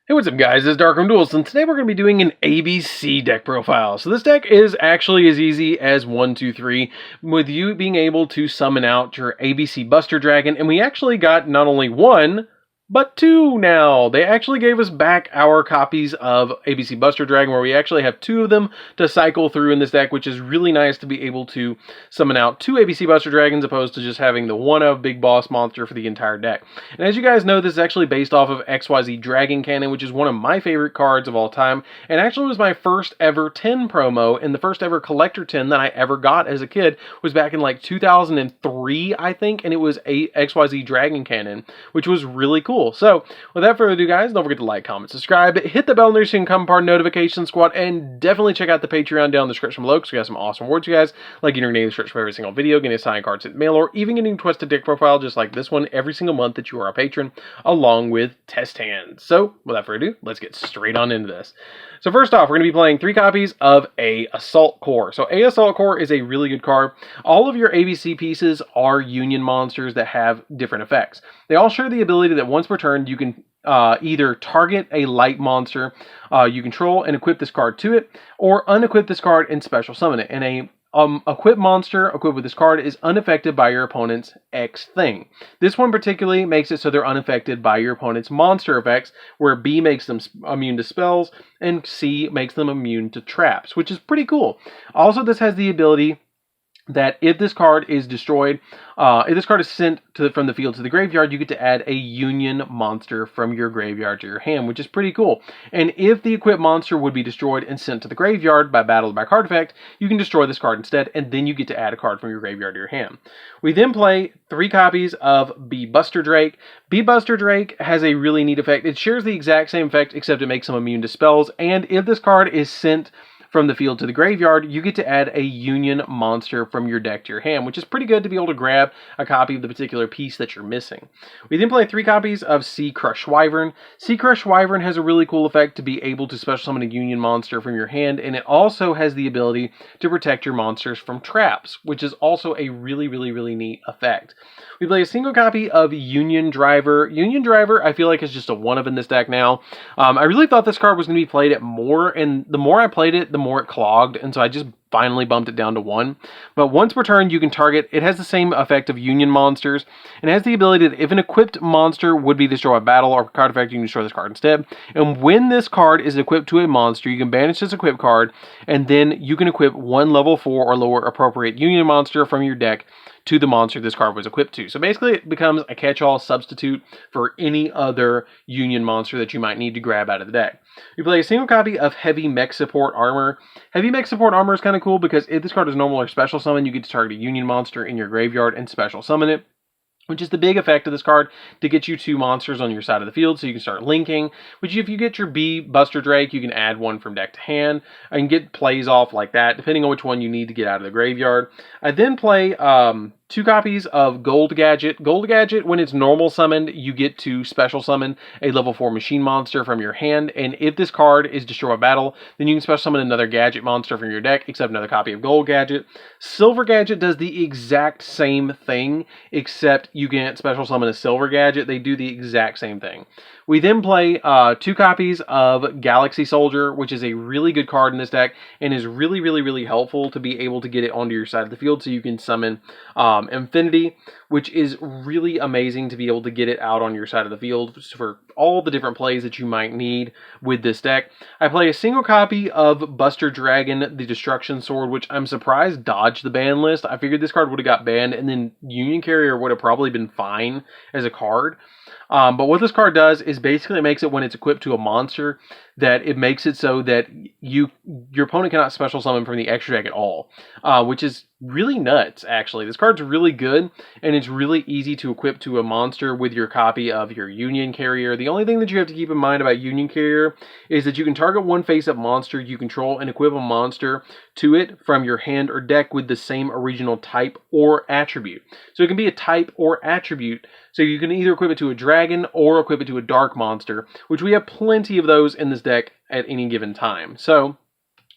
Hey, what's up guys, it's DarkArmedDuelist, and today we're going to be doing an ABC deck profile. So this deck is actually as easy as 1, 2, 3, with you being able to summon out your ABC Buster Dragon, and we actually got not only one, but two now. They actually gave us back our copies of ABC Buster Dragon, where we actually have two of them to cycle through in this deck, which is really nice to be able to summon out two ABC Buster Dragons, opposed to just having the one of Big Boss Monster for the entire deck. And as you guys know, this is actually based off of XYZ Dragon Cannon, which is one of my favorite cards of all time, and actually was my first ever 10 promo, and the first ever collector 10 that I ever got as a kid was back in like 2003, I think, and it was a XYZ Dragon Cannon, which was really cool. So, without further ado, guys, don't forget to like, comment, subscribe, hit the bell so you can become part of the notification squad, and definitely check out the Patreon down in the description below, because we got some awesome rewards, you guys, like getting your name in the description for every single video, getting a signed card sent in the mail, or even getting a twisted deck profile just like this one every single month that you are a patron, along with test hands. So, without further ado, let's get straight on into this. So first off, we're going to be playing 3 copies of a Assault Core. So a Assault Core is a really good card. All of your ABC pieces are Union monsters that have different effects. They all share the ability that once per turn, you can either target a light monster you control and equip this card to it, or unequip this card and special summon it. And a equipped monster equipped with this card is unaffected by your opponent's X thing. This one particularly makes it so they're unaffected by your opponent's monster effects, where B makes them immune to spells and C makes them immune to traps, which is pretty cool. Also, this has the ability that if this card is destroyed, if this card is sent from the field to the graveyard, you get to add a Union monster from your graveyard to your hand, which is pretty cool. And if the equipped monster would be destroyed and sent to the graveyard by battle or by card effect, you can destroy this card instead, and then you get to add a card from your graveyard to your hand. We then play 3 copies of B Buster Drake. B Buster Drake has a really neat effect. It shares the exact same effect, except it makes them immune to spells, and if this card is sent from the field to the graveyard, you get to add a Union monster from your deck to your hand, which is pretty good to be able to grab a copy of the particular piece that you're missing. We then play 3 copies of Sea Crush Wyvern. Sea Crush Wyvern has a really cool effect to be able to special summon a Union monster from your hand, and it also has the ability to protect your monsters from traps, which is also a really neat effect. We play a single copy of Union Driver. Union Driver, I feel like, is just a one-of in this deck now. I really thought this card was going to be played at more, and the more I played it, the more it clogged, and so I just finally bumped it down to 1. But once per turn, you can target. It has the same effect of Union monsters, and it has the ability that if an equipped monster would be destroyed by battle or card effect, you can destroy this card instead. And when this card is equipped to a monster, you can banish this equipped card, and then you can equip 1 level 4 or lower appropriate Union monster from your deck to the monster this card was equipped to. So basically, it becomes a catch-all substitute for any other Union monster that you might need to grab out of the deck. We play a single copy of Heavy Mech Support Armor. Heavy Mech Support Armor is kind of cool because if this card is normal or special summon, you get to target a Union monster in your graveyard and special summon it, which is the big effect of this card, to get you 2 monsters on your side of the field so you can start linking, which if you get your B Buster Drake, you can add 1 from deck to hand and get plays off like that, depending on which one you need to get out of the graveyard. I then play 2 copies of Gold Gadget. Gold Gadget, when it's normal summoned, you get to special summon a level 4 machine monster from your hand, and if this card is destroyed by battle, then you can special summon another Gadget monster from your deck, except another copy of Gold Gadget. Silver Gadget does the exact same thing, except you can't special summon a Silver Gadget. They do the exact same thing. We then play 2 copies of Galaxy Soldier, which is a really good card in this deck, and is really helpful to be able to get it onto your side of the field so you can summon Infinity, which is really amazing to be able to get it out on your side of the field for all the different plays that you might need with this deck. I play a single copy of Buster Dragon, the Destruction Sword, which I'm surprised dodged the ban list. I figured this card would have got banned, and then Union Carrier would have probably been fine as a card. But what this card does is basically it makes it, when it's equipped to a monster, that it makes it so that your opponent cannot special summon from the extra deck at all, which is really nuts, actually. This card's really good, and it's really easy to equip to a monster with your copy of your Union Carrier. The only thing that you have to keep in mind about Union Carrier is that you can target 1 face-up monster you control and equip a monster to it from your hand or deck with the same original type or attribute. So it can be a type or attribute, so you can either equip it to a dragon or equip it to a dark monster, which we have plenty of those in this deck at any given time. So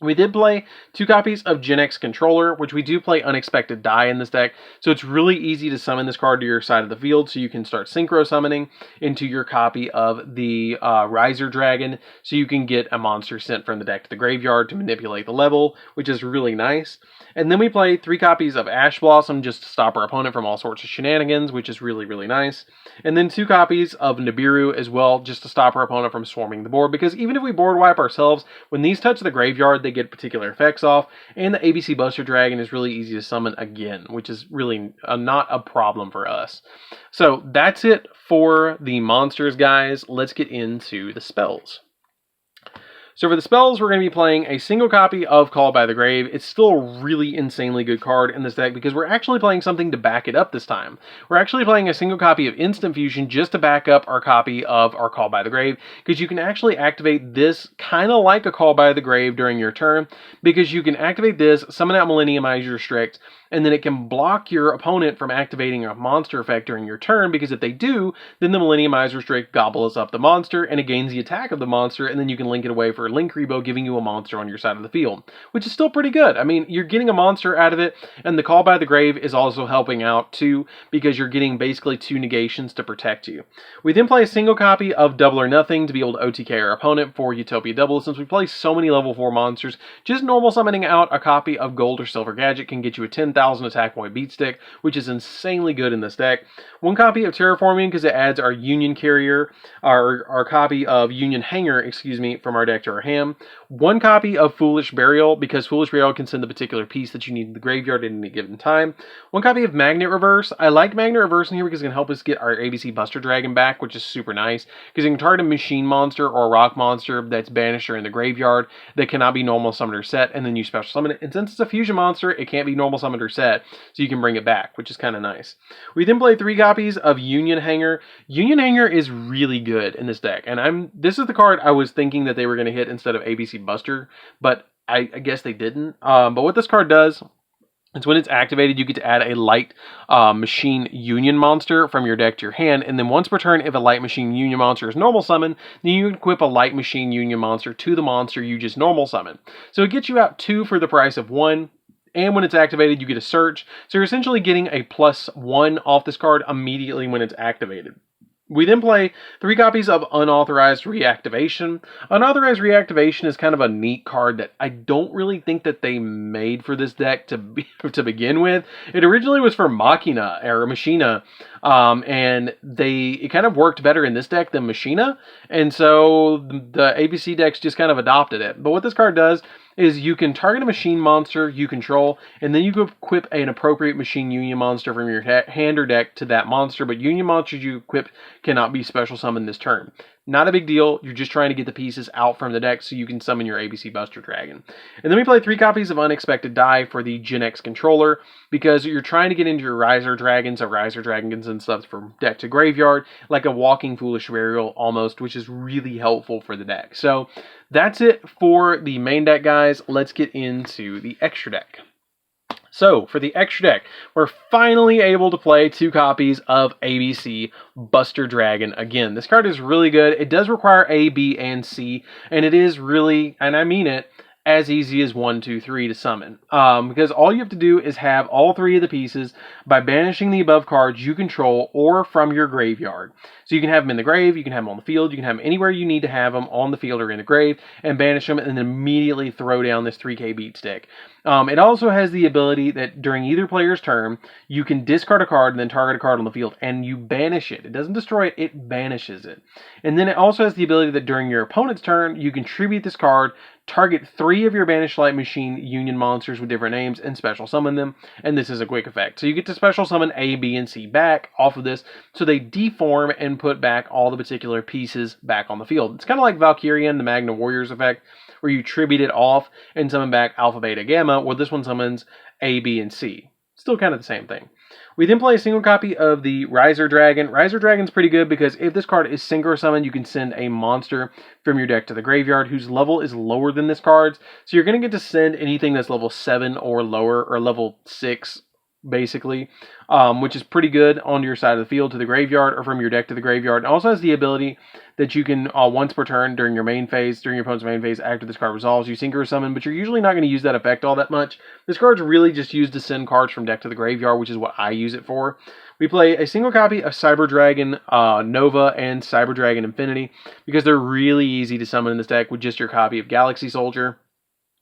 We did play 2 copies of Gen X Controller, which we do play Unexpected Die in this deck, so it's really easy to summon this card to your side of the field, so you can start synchro summoning into your copy of the Riser Dragon, so you can get a monster sent from the deck to the graveyard to manipulate the level, which is really nice. And then we play 3 copies of Ash Blossom just to stop our opponent from all sorts of shenanigans, which is really, really nice. And then 2 copies of Nibiru as well, just to stop our opponent from swarming the board, because even if we board wipe ourselves, when these touch the graveyard, they get particular effects off, and the ABC Buster Dragon is really easy to summon again, which is really not a problem for us. So that's it for the monsters, guys. Let's get into the spells. So for the spells, we're going to be playing a single copy of Called by the Grave. It's still a really insanely good card in this deck because we're actually playing something to back it up this time. We're actually playing a single copy of Instant Fusion just to back up our copy of our Called by the Grave, because you can actually activate this kind of like a Called by the Grave during your turn, because you can activate this, summon out Millenniumize your Strix, and then it can block your opponent from activating a monster effect during your turn, because if they do, then the Millenniumizer Strix gobbles up the monster, and it gains the attack of the monster, and then you can link it away for a Link Rebo, giving you a monster on your side of the field, which is still pretty good. I mean, you're getting a monster out of it, and the Call by the Grave is also helping out too, because you're getting basically 2 negations to protect you. We then play a single copy of Double or Nothing to be able to OTK our opponent for Utopia Double. Since we play so many level 4 monsters, just normal summoning out a copy of Gold or Silver Gadget can get you a 10,000 attack point beat stick, which is insanely good in this deck. 1 copy of Terraforming because it adds our Union Carrier, our copy of Union Hanger, excuse me, from our deck to our hand. 1 copy of Foolish Burial because Foolish Burial can send the particular piece that you need in the graveyard at any given time. 1 copy of Magnet Reverse. I like Magnet Reverse in here because it can help us get our ABC Buster Dragon back, which is super nice because it can target a machine monster or a rock monster that's banished or in the graveyard that cannot be normal summoned or set, and then you special summon it. And since it's a fusion monster, it can't be normal summoned or set, so you can bring it back, which is kind of nice. We then play 3 copies of Union Hanger. Union Hanger is really good in this deck, and this is the card I was thinking that they were going to hit instead of ABC Buster, but I guess they didn't. But what this card does, it's when it's activated, you get to add a light machine union monster from your deck to your hand, and then once per turn, if a light machine union monster is normal summon, then you equip a light machine union monster to the monster you just normal summon. So it gets you out 2 for the price of 1. And when it's activated, you get a search. So you're essentially getting a +1 off this card immediately when it's activated. We then play 3 copies of Unauthorized Reactivation. Unauthorized Reactivation is kind of a neat card that I don't really think that they made for this deck to begin with. It originally was for Machina, or Machina, and it kind of worked better in this deck than Machina, and so the ABC decks just kind of adopted it. But what this card does is you can target a machine monster you control, and then you can equip an appropriate machine union monster from your hand or deck to that monster, but union monsters you equip cannot be special summoned this turn. Not a big deal, you're just trying to get the pieces out from the deck so you can summon your ABC Buster Dragon. And then we play 3 copies of Unexpected Die for the Gen X Controller, because you're trying to get into your Riser Dragons, or Riser Dragons and stuff from deck to graveyard, like a walking Foolish Burial almost, which is really helpful for the deck. So that's it for the main deck, guys. Let's get into the extra deck. So, for the extra deck, we're finally able to play 2 copies of ABC Buster Dragon again. This card is really good. It does require A, B, and C, and it is really, and I mean it, as easy as 1, 2, 3 to summon. Because all you have to do is have all 3 of the pieces by banishing the above cards you control or from your graveyard. So you can have them in the grave, you can have them on the field, you can have them anywhere you need to have them, on the field or in the grave, and banish them and then immediately throw down this 3k beat stick. It also has the ability that during either player's turn, you can discard a card and then target a card on the field, and you banish it. It doesn't destroy it, it banishes it. And then it also has the ability that during your opponent's turn, you can tribute this card, target 3 of your banished light machine union monsters with different names, and special summon them, and this is a quick effect. So you get to special summon A, B, and C back off of this, so they deform and put back all the particular pieces back on the field. It's kind of like Valkyrian, the Magna Warriors effect, where you tribute it off and summon back Alpha, Beta, Gamma, where this one summons A, B, and C. Still kind of the same thing. We then play a single copy of the Riser Dragon. Riser Dragon's pretty good because if this card is synchro summoned, you can send a monster from your deck to the graveyard whose level is lower than this card's. So you're going to get to send anything that's level 7 or lower, or level 6 basically, which is pretty good on your side of the field to the graveyard, or from your deck to the graveyard. It also has the ability that you can, once per turn during your main phase, during your opponent's main phase, after this card resolves, you synchro summon, but you're usually not going to use that effect all that much. This card's really just used to send cards from deck to the graveyard, which is what I use it for. We play a single copy of Cyber Dragon Nova and Cyber Dragon Infinity because they're really easy to summon in this deck with just your copy of Galaxy Soldier.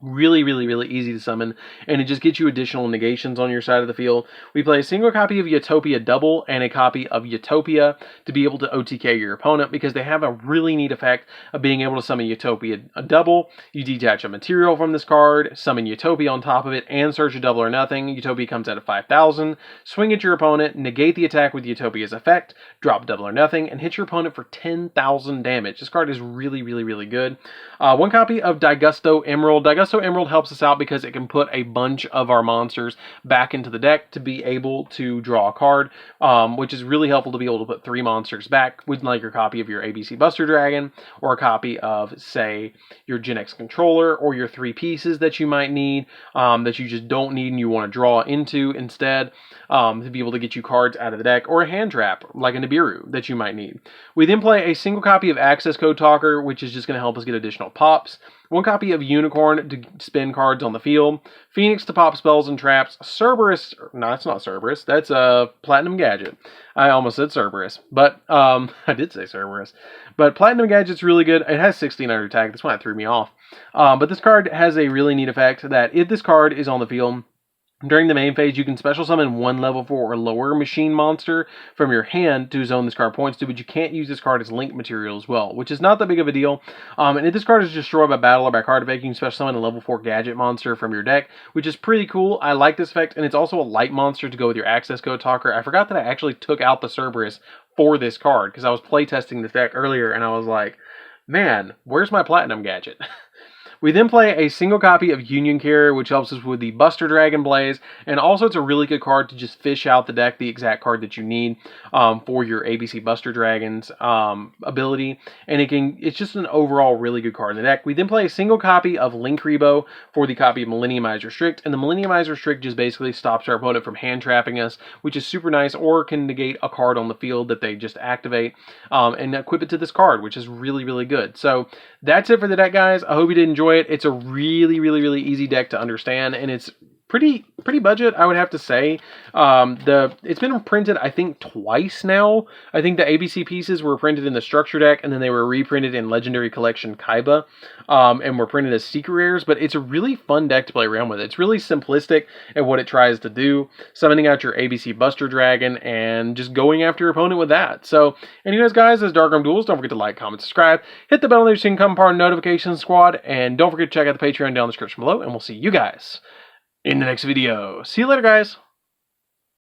Really, really, really easy to summon, and it just gets you additional negations on your side of the field. We play a single copy of Utopia Double and a copy of Utopia to be able to OTK your opponent, because they have a really neat effect of being able to summon Utopia Double. You detach a material from this card, summon Utopia on top of it, and search a double or nothing. Utopia comes out at 5,000. Swing at your opponent, negate the attack with Utopia's effect, drop double or nothing, and hit your opponent for 10,000 damage. This card is really, really, really good. One copy of Daigusto Emerald. Daigusto Emerald helps us out because it can put a bunch of our monsters back into the deck to be able to draw a card, which is really helpful to be able to put 3 monsters back with, like, your copy of your ABC Buster Dragon, or a copy of, say, your Gen X controller, or your 3 pieces that you might need, that you just don't need and you want to draw into instead, to be able to get you cards out of the deck, or a hand trap, like a Nibiru, that you might need. We then play a single copy of Access Code Talker, which is just going to help us get additional pops. One copy of Unicorn to spin cards on the field. Phoenix to pop spells and traps. Cerberus, no, that's not Cerberus. That's a Platinum Gadget. I almost said Cerberus, but I did say Cerberus. But Platinum Gadget's really good. It has 1600 attack. That's why it threw me off. But this card has a really neat effect that if this card is on the field during the main phase, you can special summon 1 level 4 or lower machine monster from your hand to zone this card points to, but you can't use this card as link material as well, which is not that big of a deal. And if this card is destroyed by battle or by card effect, you can special summon a level 4 gadget monster from your deck, which is pretty cool. I like this effect, and it's also a light monster to go with your Access Code Talker. I forgot that I actually took out the Cerberus for this card because I was playtesting this deck earlier, and I was like, man, where's my Platinum Gadget? We then play a single copy of Union Carrier, which helps us with the Buster Dragon Blaze, and also it's a really good card to just fish out the deck the exact card that you need for your ABC Buster Dragons ability, and it's just an overall really good card in the deck. We then play a single copy of Link Rebo for the copy of Millenniumize Restrict, and the Millenniumize Restrict just basically stops our opponent from hand trapping us, which is super nice, or can negate a card on the field that they just activate, and equip it to this card, which is really, really good. So that's it for the deck, guys. I hope you did enjoy it. It's a really, really, really easy deck to understand, and it's pretty budget, I would have to say. It's been printed, I think, twice now. I think the ABC pieces were printed in the structure deck, and then they were reprinted in Legendary Collection Kaiba, and were printed as secret rares, but it's a really fun deck to play around with. It's really simplistic at what it tries to do, summoning out your ABC Buster Dragon, and just going after your opponent with that. So, anyways, guys, this is DarkArmedDuelist. Don't forget to like, comment, subscribe, hit the bell there so you can become part of the notification squad, and don't forget to check out the Patreon down in the description below, and we'll see you guys in the next video. See you later, guys.